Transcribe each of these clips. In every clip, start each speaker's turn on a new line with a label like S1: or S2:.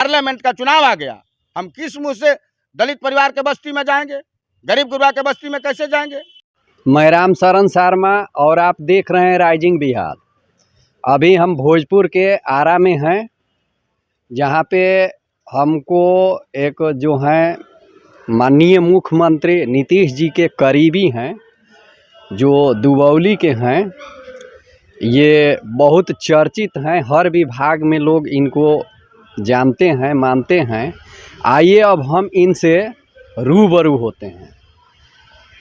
S1: Parliament का चुनाव आ गया, हम किस मुंह से दलित परिवार के बस्ती में जाएंगे, गरीब गुरबा के बस्ती में कैसे जाएंगे।
S2: मैं राम शरण शर्मा और आप देख रहे हैं राइजिंग बिहार। अभी हम भोजपुर के आरा में हैं, जहाँ पे हमको एक जो हैं माननीय मुख्यमंत्री नीतीश जी के करीबी हैं, जो दुबौली के हैं, ये बहुत चर्चित हैं, हर विभाग में लोग इनको जानते हैं, मानते हैं। आइए अब हम इनसे रूबरू होते हैं।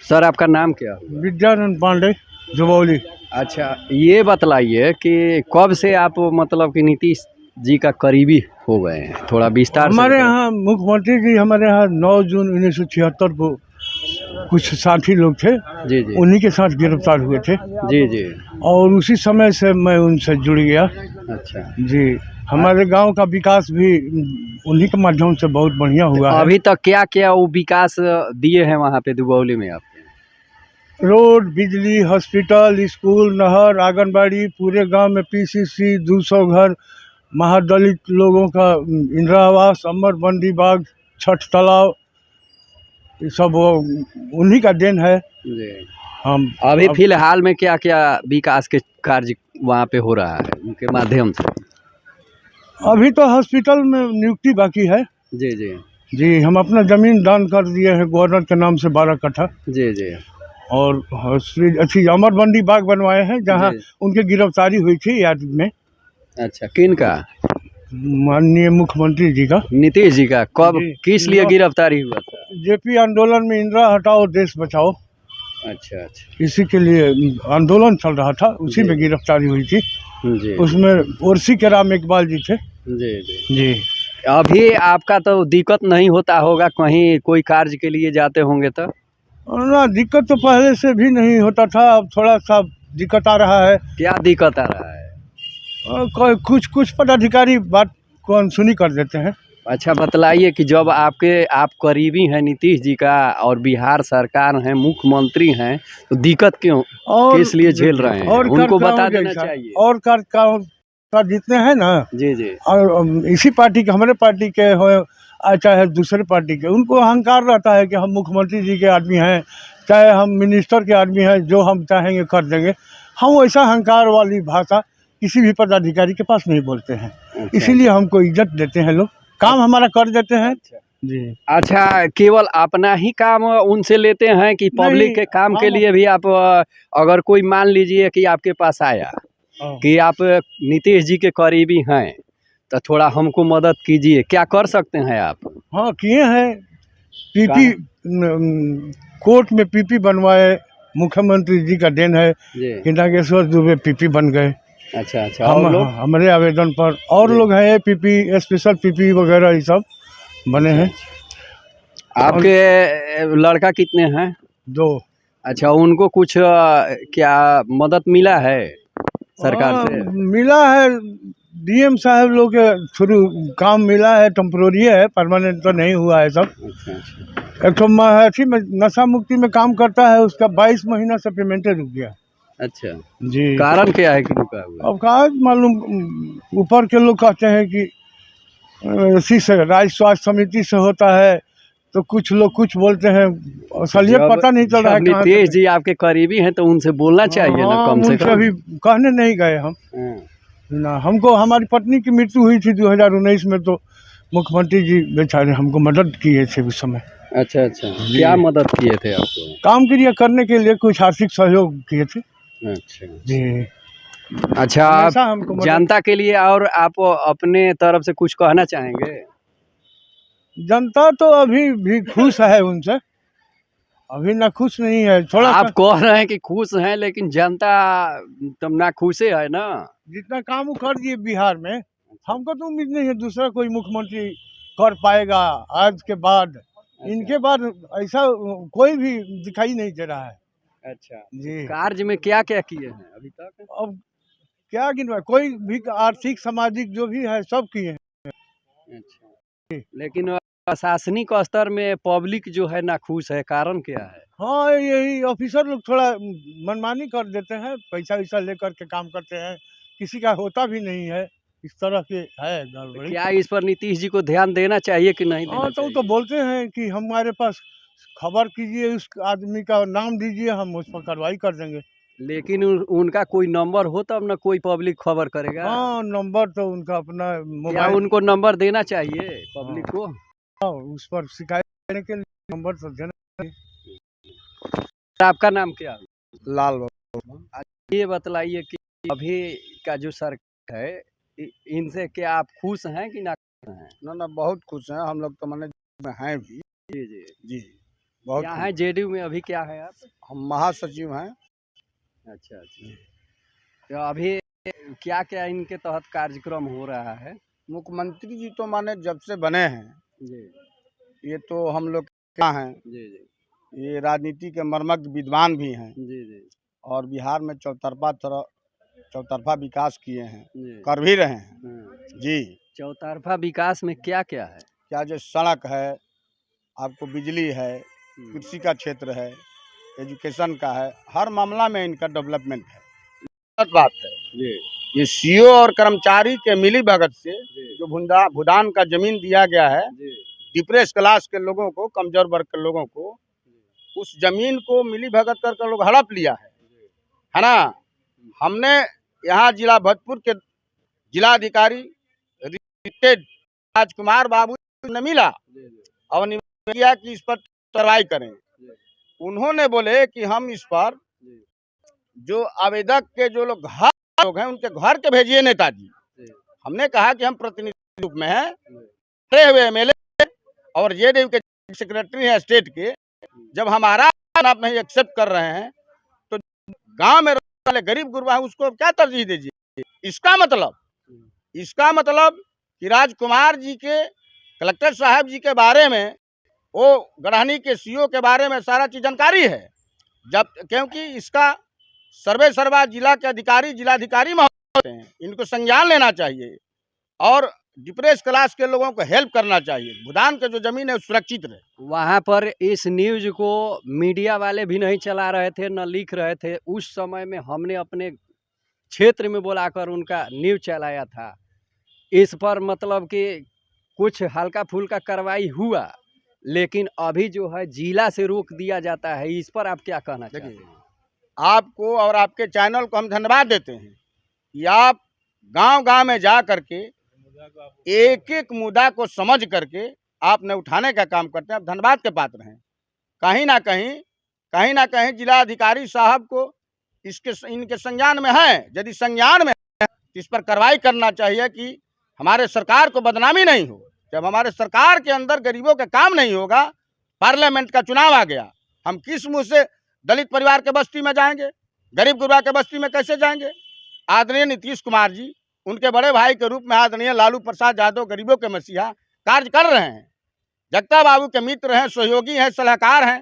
S2: सर, आपका नाम क्या हुआ?
S3: विद्यानंद पांडे, दुबौली।
S2: अच्छा, ये बतलाइए कि कब से आप मतलब कि नीतीश जी का करीबी हो गए हैं, थोड़ा विस्तार से।
S3: हमारे यहाँ मुख्यमंत्री जी हमारे यहाँ 9 जून 1976 को कुछ साथी लोग थे,
S2: जी जी
S3: उन्हीं के साथ गिरफ्तार हुए थे
S2: जी जी।
S3: और उसी समय से मैं उनसे जुड़ गया।
S2: अच्छा
S3: जी, हमारे गांव का विकास भी उन्हीं के माध्यम से बहुत बढ़िया हुआ है।
S2: अभी तक क्या क्या वो विकास दिए हैं वहाँ पे दुबौली में आप?
S3: रोड, बिजली, हॉस्पिटल, स्कूल, नहर, आंगनबाड़ी, पूरे गांव में पीसीसी, 200 घर, महादलित लोगों का इंदिरा आवास, अमर बंदी बाग, छठ तालाब, ये सब वो उन्हीं का देन है।
S2: जी।
S3: हम
S2: अभी फिलहाल में क्या क्या विकास के कार्य वहाँ पे हो रहा है उनके माध्यम से?
S3: अभी तो हॉस्पिटल में नियुक्ति बाकी है।
S2: जी जी
S3: जी, हम अपना ज़मीन दान कर दिए हैं गवर्नर के नाम से 12 कट्ठा,
S2: जी जी।
S3: और अच्छी अमर बंदी बाग बनवाए हैं, जहाँ
S2: जी।
S3: उनकी गिरफ्तारी हुई थी याद में।
S2: अच्छा, किन का?
S3: माननीय मुख्यमंत्री जी का।
S2: नीतीश जी का? कब,
S3: जी।
S2: किस लिए गिरफ्तारी हुआ था?
S3: जेपी आंदोलन में इंदिरा हटाओ देश बचाओ,
S2: अच्छा अच्छा
S3: इसी के लिए आंदोलन चल रहा था, उसी
S2: जी।
S3: में गिरफ्तारी हुई थी।
S2: जी
S3: उसमें ओरसी के राम इकबाल जी थे।
S2: जी जी।
S3: जी,
S2: अभी आपका तो दिक्कत नहीं होता होगा, कहीं कोई कार्य के लिए जाते होंगे तो?
S3: ना, दिक्कत तो पहले से भी नहीं होता था, अब थोड़ा सा दिक्कत आ रहा है।
S2: क्या दिक्कत आ रहा है?
S3: कुछ पदाधिकारी बात को अनसुनी कर देते हैं।
S2: अच्छा, बतलाइए कि जब आप करीबी हैं नीतीश जी का और बिहार सरकार हैं, मुख्यमंत्री हैं, तो दिक्कत क्यों,
S3: और
S2: किस लिए झेल रहे हैं?
S3: और
S2: उनको
S3: कार्यक्रम
S2: बता देना
S3: जैसा,
S2: चाहिए।
S3: और कार्यक्रम का जितने हैं ना,
S2: जी जी
S3: और इसी पार्टी के, हमारे पार्टी के हो चाहे दूसरे पार्टी के, उनको अहंकार रहता है कि हम मुख्यमंत्री जी के आदमी हैं, चाहे हम मिनिस्टर के आदमी हैं, जो हम चाहेंगे कर देंगे। हम वैसा अहंकार वाली भाषा किसी भी पदाधिकारी के पास नहीं बोलते हैं।
S2: अच्छा।
S3: इसीलिए हमको इज्जत देते हैं लोग, काम हमारा कर देते हैं। जी।
S2: अच्छा, केवल अपना ही काम उनसे लेते हैं कि पब्लिक के काम के लिए भी आप, अगर कोई मान लीजिए कि आपके पास आया कि आप नीतीश जी के करीबी हैं, तो थोड़ा हमको मदद कीजिए, क्या कर सकते हैं आप?
S3: हाँ, किए हैं। पीपी कोर्ट में पीपी बनवाए, मुख्यमंत्री जी का देन है कि नागेश्वर दुबे पीपी बन गए।
S2: अच्छा अच्छा। और लोग?
S3: हमारे आवेदन पर और लोग हैं, पीपी स्पेशल पीपी वगैरह ये सब बने हैं।
S2: आपके लड़का कितने हैं?
S3: 2।
S2: अच्छा, उनको कुछ क्या मदद मिला है सरकार से?
S3: मिला है, डीएम साहब लोग के थ्रू काम मिला है, टेम्पोररी है, परमानेंट तो नहीं हुआ है सब।
S2: अच्छा अच्छा।
S3: एक तो अथी में नशा मुक्ति में काम करता है, उसका 22 महीना से पेमेंट रुक गया।
S2: अच्छा
S3: जी,
S2: कारण क्या है कि रुका हुआ?
S3: अब कहा मालूम, ऊपर के लोग कहते हैं कि इसी से राज्य स्वास्थ्य समिति से होता है, तो कुछ लोग कुछ बोलते हैं, असलियत पता नहीं चल रहा है।
S2: नीतीश जी आपके करीबी हैं तो उनसे बोलना चाहिए ना, कम से कम।
S3: अभी कहने नहीं गए हम ना। हमको, हमारी पत्नी की मृत्यु हुई थी 2019 में, तो मुख्यमंत्री जी बेचारे हमको मदद किए थे उस समय।
S2: अच्छा अच्छा, क्या मदद किए थे आपको?
S3: काम क्रिया करने के लिए कुछ आर्थिक सहयोग किए थे।
S2: अच्छा
S3: जी।
S2: अच्छा, आप जनता के लिए और आप अपने तरफ से कुछ कहना चाहेंगे?
S3: जनता तो अभी भी खुश है उनसे, अभी ना खुश नहीं है। थोड़ा
S2: आप कह रहे हैं कि खुश हैं, लेकिन जनता तब ना खुश है ना।
S3: जितना काम कर दिए बिहार में, हमको तो उम्मीद नहीं है दूसरा कोई मुख्यमंत्री कर पाएगा आज के बाद। इनके बाद ऐसा कोई भी दिखाई नहीं दे रहा है। अच्छा जी।
S2: कार्य में क्या क्या किए हैं अभी तक?
S3: अब क्या गिनवाए, कोई भी आर्थिक सामाजिक जो भी है सब किए हैं।
S2: अच्छा, लेकिन प्रशासनिक स्तर में पब्लिक जो है ना खुश है, कारण क्या है?
S3: हाँ, यही ऑफिसर लोग थोड़ा मनमानी कर देते हैं, पैसा वैसा लेकर के काम करते हैं, किसी का होता भी नहीं है। इस तरह के है
S2: तो
S3: गड़बड़ी।
S2: क्या इस पर नीतीश जी को ध्यान देना चाहिए कि नहीं देना
S3: हाँ, तो वो तो
S2: चाहिए?
S3: बोलते हैं कि हमारे पास खबर कीजिए, उस आदमी का नाम दीजिए, हम उस पर कार्रवाई कर देंगे।
S2: लेकिन उनका कोई नंबर हो तब न कोई पब्लिक खबर करेगा।
S3: हाँ, नंबर तो उनका अपना
S2: क्या
S3: मोबाइल।
S2: उनको नंबर देना चाहिए पब्लिक को?
S3: हाँ, उस पर शिकायत करने के लिए नंबर तो देना।
S2: आपका नाम क्या है?
S1: लाल बाबू।
S2: ये बतलाइए कि अभी का जो सरकार है इनसे क्या आप खुश हैं कि ना खुश हैं?
S1: ना बहुत खुश हैं हम लोग, तो मैंने में हैं भी।
S2: जी जी।
S1: जी बहुत
S2: यहाँ
S1: खुश
S2: है जेडीयू में अभी क्या है आप?
S1: हम महासचिव हैं।
S2: अच्छा अच्छा। तो अभी क्या क्या इनके तहत कार्यक्रम हो रहा है?
S1: मुख्यमंत्री जी तो माने जब से बने हैं,
S2: जी
S1: ये तो हम लोग क्या हैं,
S2: जी जी
S1: ये राजनीति के मर्मज्ञ विद्वान भी हैं
S2: जी जी
S1: और बिहार में चौतरफा विकास किए हैं,
S2: जी।
S1: कर भी रहे हैं।
S2: हाँ।
S1: जी
S2: चौतरफा विकास में क्या क्या है?
S1: क्या जो सड़क है, आपको बिजली है, कृषि का क्षेत्र है, एजुकेशन का है, हर मामला में इनका डेवलपमेंट है। गलत बात है
S2: जी
S1: ये सीओ और कर्मचारी के मिली भगत से
S2: जी
S1: जो भूदान का जमीन दिया गया है,
S2: जी
S1: डिप्रेस क्लास के लोगों को, कमजोर वर्ग के लोगों को, उस जमीन को मिली भगत कर लोग हड़प लिया है ना। हमने यहाँ जिला भोजपुर के जिलाधिकारी रिटेड राजकुमार बाबू ने मिला और निवेदन किया कि इस पर कार्रवाई करें। उन्होंने बोले कि हम इस पर जो आवेदक के जो लोग हैं उनके घर के भेजिए नेताजी। हमने कहा कि हम प्रतिनिधि रूप में हैं, खड़े हुए एमएलए और जेडीयू के सेक्रेटरी हैं स्टेट के, जब हमारा आप नहीं एक्सेप्ट कर रहे हैं तो गांव में रहने वाले गरीब गुरबा है उसको क्या तरजीह दीजिए। इसका मतलब कि राजकुमार जी के, कलेक्टर साहब जी के बारे में, वो गढ़हनी के सीओ के बारे में सारा चीज जानकारी है। जब क्योंकि इसका सर्वे सर्वा जिला के अधिकारी जिलाधिकारी होते हैं, इनको संज्ञान लेना चाहिए और डिप्रेस क्लास के लोगों को हेल्प करना चाहिए। भूदान के जो जमीन है सुरक्षित रहे।
S2: वहाँ पर इस न्यूज को मीडिया वाले भी नहीं चला रहे थे, न लिख रहे थे। उस समय में हमने अपने क्षेत्र में बुलाकर उनका न्यूज चलाया था। इस पर मतलब कि कुछ हल्का फुल्का कार्रवाई हुआ, लेकिन अभी जो है जिला से रोक दिया जाता है। इस पर आप क्या कहना चाहते हैं?
S1: आपको और आपके चैनल को हम धन्यवाद देते हैं कि आप गांव-गांव में जा करके एक एक मुद्दा को समझ करके आपने उठाने का काम करते हैं। आप धन्यवाद के पात्र हैं। कहीं ना कहीं जिला अधिकारी साहब को इनके संज्ञान में है। यदि संज्ञान में है तो इस पर कार्रवाई करना चाहिए कि हमारे सरकार को बदनामी नहीं हो। जब हमारे सरकार के अंदर गरीबों का काम नहीं होगा, पार्लियामेंट का चुनाव आ गया, हम किस मुंह से दलित परिवार के बस्ती में जाएंगे, गरीब गुरबा के बस्ती में कैसे जाएंगे। आदरणीय नीतीश कुमार जी, उनके बड़े भाई के रूप में आदरणीय लालू प्रसाद यादव गरीबों के मसीहा कार्य कर रहे हैं। जगता बाबू के मित्र हैं, सहयोगी हैं, सलाहकार हैं।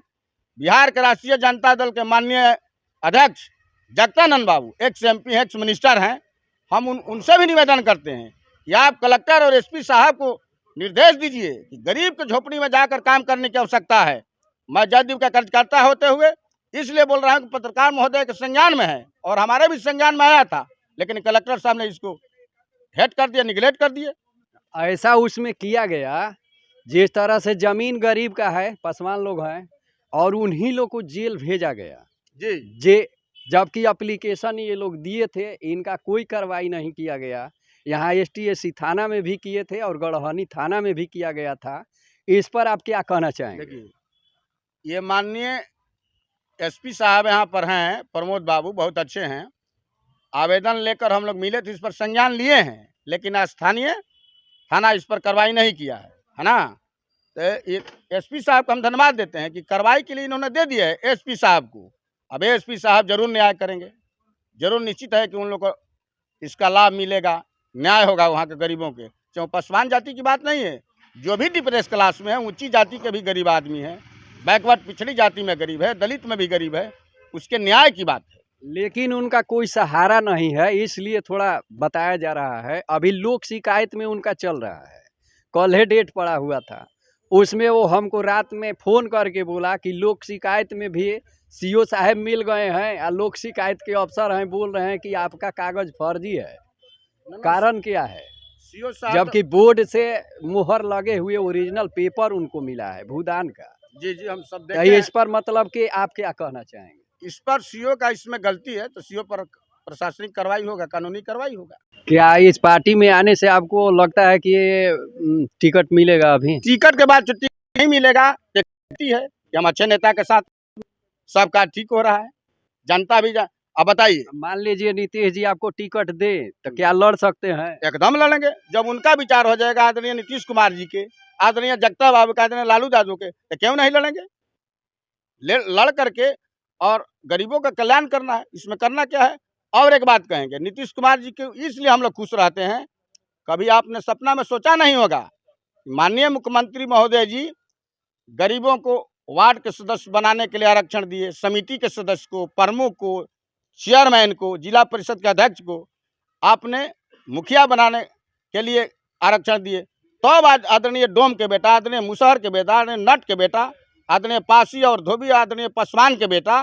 S1: बिहार के राष्ट्रीय जनता दल के माननीय अध्यक्ष जगतानंद बाबू एक्स MP एक्स मिनिस्टर हैं। हम उनसे भी निवेदन करते हैं कि आप कलेक्टर और SP साहब को निर्देश दीजिए कि गरीब के झोपड़ी में जाकर काम करने की आवश्यकता है। मैं जदयू का कार्यकर्ता होते हुए इसलिए बोल रहा हूँ कि पत्रकार महोदय के संज्ञान में है और हमारे भी संज्ञान में आया था, लेकिन कलेक्टर साहब ने इसको हेट कर दिया, निगलेक्ट कर दिए।
S2: ऐसा उसमें किया गया जिस तरह से जमीन गरीब का है, पासवान लोग हैं, और उन्हीं लोग को जेल भेजा गया
S1: जी
S2: जबकि एप्लीकेशन ये लोग दिए थे, इनका कोई कार्रवाई नहीं किया गया। यहाँ ST/SC थाना में भी किए थे और गढ़हनी थाना में भी किया गया था। इस पर आप क्या कहना चाहेंगे?
S1: देखिए, ये माननीय SP साहब यहाँ पर हैं, प्रमोद बाबू बहुत अच्छे हैं। आवेदन लेकर हम लोग मिले थे, इस पर संज्ञान लिए हैं, लेकिन स्थानीय थाना इस पर कार्रवाई नहीं किया है ना। तो SP साहब को हम धन्यवाद देते हैं कि कार्रवाई के लिए इन्होंने दे दिया है SP साहब को। अब SP साहब जरूर न्याय करेंगे, जरूर निश्चित है कि उन लोग को इसका लाभ मिलेगा, न्याय होगा वहाँ के गरीबों के। चाहे पासवान जाति की बात नहीं है, जो भी डिप्रेस क्लास में है, ऊंची जाति के भी गरीब आदमी है, बैकवर्ड पिछड़ी जाति में गरीब है, दलित में भी गरीब है, उसके न्याय की बात है।
S2: लेकिन उनका कोई सहारा नहीं है, इसलिए थोड़ा बताया जा रहा है। अभी लोक शिकायत में उनका चल रहा है, कल ही डेट पड़ा हुआ था, उसमें वो हमको रात में फ़ोन करके बोला कि लोक शिकायत में भी CO साहब मिल गए हैं और लोक शिकायत के अफसर हैं बोल रहे हैं कि आपका कागज़ फर्जी है। कारण क्या है?
S1: सीओ साहब
S2: जबकि बोर्ड से मुहर लगे हुए ओरिजिनल पेपर उनको मिला है भूदान का।
S1: जी जी हम सब
S2: तो
S1: देखे हैं।
S2: इस पर मतलब कि आप क्या कहना चाहेंगे?
S1: इस पर सीओ का इसमें गलती है तो सीओ पर प्रशासनिक कार्रवाई होगा, कानूनी कार्रवाई होगा।
S2: क्या इस पार्टी में आने से आपको लगता है कि ये टिकट मिलेगा? अभी
S1: टिकट के बाद छुट्टी नहीं मिलेगा, ये गलती है कि हम अच्छे नेता के साथ सब कार्य ठीक हो रहा है, जनता भी अब बताइए,
S2: मान लीजिए नीतीश जी आपको टिकट दे तो क्या लड़ सकते हैं?
S1: एकदम लड़ेंगे। जब उनका विचार हो जाएगा आदरणीय नीतीश कुमार जी के, आदरणीय जगता बाबू के, आदरणीय लालू यादव के, तो क्यों नहीं लड़ेंगे? लड़ करके और गरीबों का कल्याण करना है, इसमें करना क्या है। और एक बात कहेंगे, नीतीश कुमार जी के इसलिए हम लोग खुश रहते हैं, कभी आपने सपना में सोचा नहीं होगा माननीय मुख्यमंत्री महोदय जी गरीबों को वार्ड के सदस्य बनाने के लिए आरक्षण दिए, समिति के सदस्य को, प्रमुख को, चेयरमैन को, जिला परिषद के अध्यक्ष को आपने मुखिया बनाने के लिए आरक्षण दिए। तो आज आदरणीय डोम के बेटा, आदरणीय मुसहर के बेटा, आदरणीय नट के बेटा, आदरणीय पासी और धोबी, आदरणीय पासवान के बेटा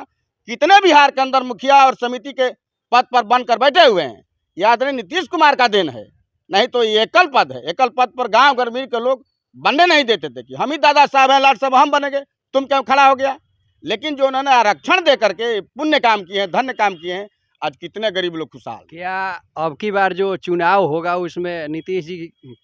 S1: कितने बिहार के अंदर मुखिया और समिति के पद पर बनकर बैठे हुए हैं। यह आदरणीय नीतीश कुमार का देन है, नहीं तो ये एकल पद है। एकल पद पर गांव गर्मीर के लोग बनने नहीं देते थे कि हम ही दादा साहब हैं, लाट साहब हम बनेंगे, तुम क्यों खड़ा हो गया। लेकिन जो उन्होंने आरक्षण दे करके पुण्य काम किए हैं, धन्य काम किए हैं, आज कितने गरीब लोग खुशहाल।
S2: क्या अब की बार जो चुनाव होगा उसमें नीतीश जी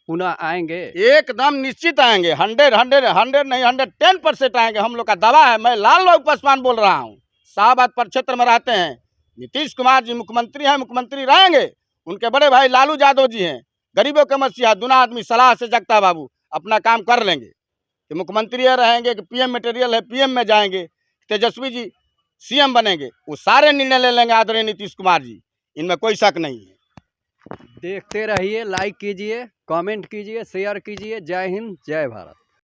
S2: पुनः आएंगे?
S1: एकदम निश्चित आएंगे, 100 नहीं 110% आएंगे, हम लोग का दावा है। मैं लाल लोग पासवान बोल रहा हूँ, शाहबाद प्रक्षेत्र में रहते हैं। नीतीश कुमार जी मुख्यमंत्री हैं, मुख्यमंत्री रहेंगे। उनके बड़े भाई लालू यादव जी हैं, गरीबों के मसीहा, दोनों आदमी सलाह से जगता बाबू अपना काम कर लेंगे कि मुख्यमंत्री रहेंगे कि पीएम मटेरियल है पीएम में जाएंगे, तेजस्वी जी सीएम बनेंगे, वो सारे निर्णय ले लेंगे आदरणीय नीतीश कुमार जी, इनमें कोई शक नहीं है।
S2: देखते रहिए, लाइक कीजिए, कमेंट कीजिए, शेयर कीजिए। जय हिंद, जय भारत।